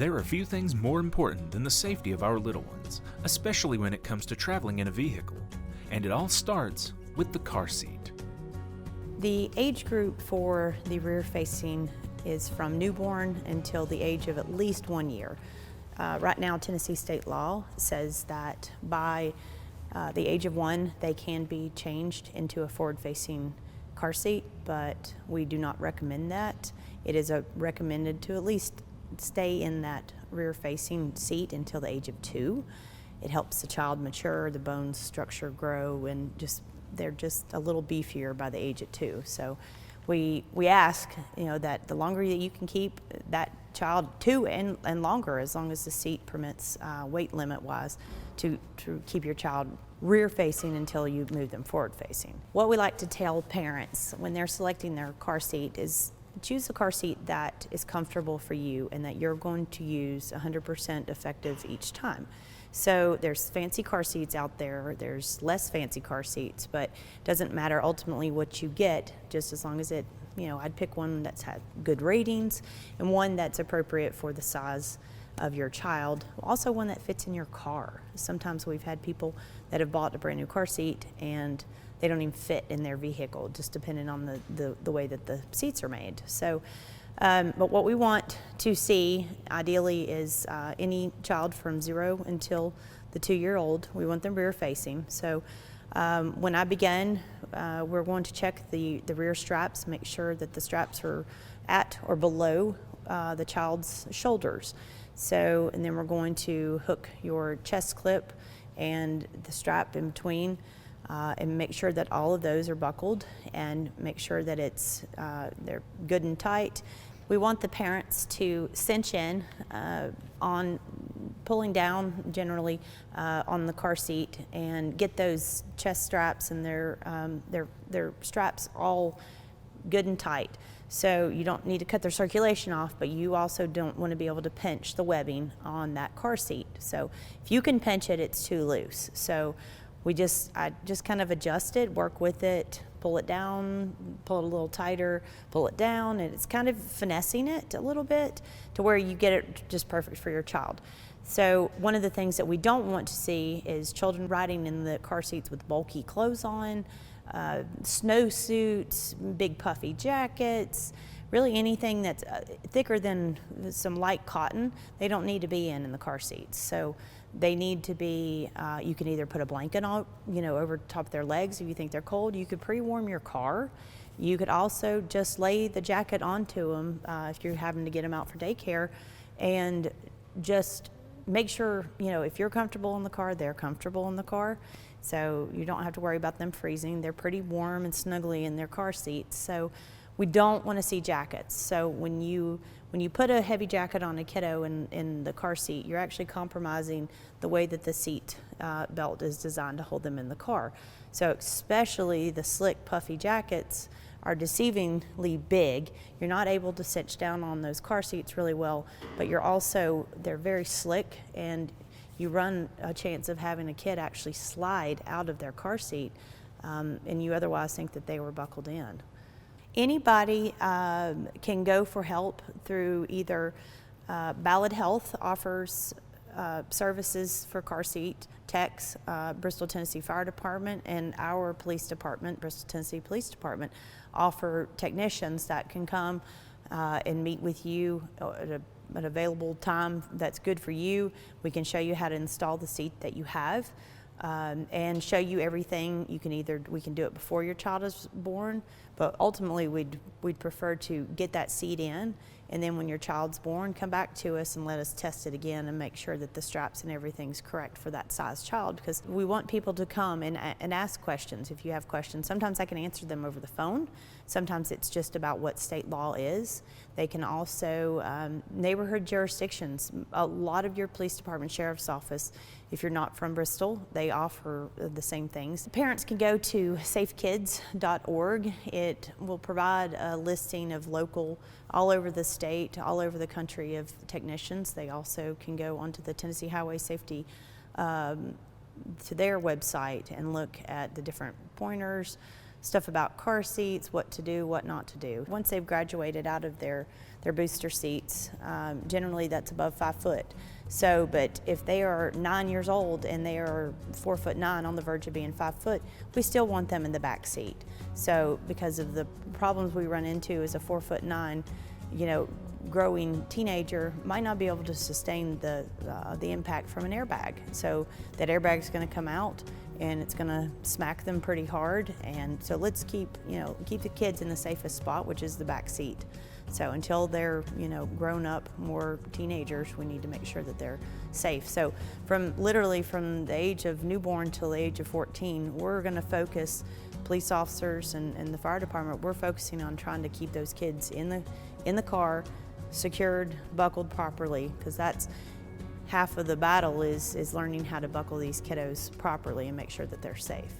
There are few things more important than the safety of our little ones, especially when it comes to traveling in a vehicle. And it all starts with the car seat. The age group for the rear facing is from newborn until the age of at least 1 year. Right now, Tennessee state law says that by the age of 1, they can be changed into a forward-facing car seat, but we do not recommend that. It is recommended to at least stay in that rear-facing seat until the age of 2. It helps the child mature, the bone structure grow, and they're just a little beefier by the age of 2. So we ask, that the longer that you can keep that child 2 and longer, as long as the seat permits weight limit wise, to keep your child rear facing until you move them forward facing. What we like to tell parents when they're selecting their car seat is choose a car seat that is comfortable for you and that you're going to use 100% effective each time. So there's fancy car seats out there, there's less fancy car seats, but it doesn't matter ultimately what you get, just as long as I'd pick one that's had good ratings and one that's appropriate for the size of your child. Also one that fits in your car. Sometimes we've had people that have bought a brand new car seat and they don't even fit in their vehicle, just depending on the way that the seats are made. So, but what we want to see ideally is any child from 0 until the 2-year-old, we want them rear facing. So when I begin, we're going to check the rear straps, make sure that the straps are at or below the child's shoulders. So, and then we're going to hook your chest clip and the strap in between and make sure that all of those are buckled and make sure that they're good and tight. We want the parents to cinch in on pulling down generally on the car seat and get those chest straps and their straps all good and tight. So you don't need to cut their circulation off, but you also don't want to be able to pinch the webbing on that car seat. So if you can pinch it, it's too loose. So I just kind of adjust it, work with it, pull it down, pull it a little tighter, pull it down, and it's kind of finessing it a little bit to where you get it just perfect for your child. So one of the things that we don't want to see is children riding in the car seats with bulky clothes on, snowsuits, big puffy jackets, really anything that's thicker than some light cotton, they don't need to be in the car seats. So they need to be, you can either put a blanket on, over top of their legs if you think they're cold. You could pre-warm your car. You could also just lay the jacket onto them if you're having to get them out for daycare, and just make sure, if you're comfortable in the car, they're comfortable in the car. So you don't have to worry about them freezing. They're pretty warm and snuggly in their car seats. So we don't want to see jackets. So when you put a heavy jacket on a kiddo in the car seat, you're actually compromising the way that the seat belt is designed to hold them in the car. So especially the slick, puffy jackets are deceivingly big. You're not able to cinch down on those car seats really well, but they're very slick, and you run a chance of having a kid actually slide out of their car seat, and you otherwise think that they were buckled in. Anybody can go for help through either Ballad Health offers services for car seat techs, Bristol, Tennessee Fire Department, and our police department, Bristol, Tennessee Police Department, offer technicians that can come and meet with you at an available time that's good for you. We can show you how to install the seat that you have and show you everything. We can do it before your child is born, but ultimately we'd prefer to get that seat in, and then when your child's born, come back to us and let us test it again and make sure that the straps and everything's correct for that size child, because we want people to come and ask questions. If you have questions, sometimes I can answer them over the phone. Sometimes it's just about what state law is. They can also, neighborhood jurisdictions, a lot of your police department, sheriff's office, if you're not from Bristol, they offer the same things. Parents can go to safekids.org. It will provide a listing of local, all over the state, all over the country, of technicians. They also can go onto the Tennessee Highway Safety to their website and look at the different pointers stuff about car seats, what to do, what not to do. Once they've graduated out of their booster seats, generally that's above 5 foot. So, but if they are 9 years old and they are 4'9" on the verge of being 5 foot, we still want them in the back seat. So, because of the problems we run into as a 4'9", growing teenager might not be able to sustain the impact from an airbag. So that airbag is going to come out and it's going to smack them pretty hard. And so let's keep the kids in the safest spot, which is the back seat. So until they're grown up, more teenagers, we need to make sure that they're safe. So literally from the age of newborn till the age of 14, we're going to focus, police officers and the fire department, we're focusing on trying to keep those kids in the car, secured, buckled properly, because that's half of the battle is learning how to buckle these kiddos properly and make sure that they're safe.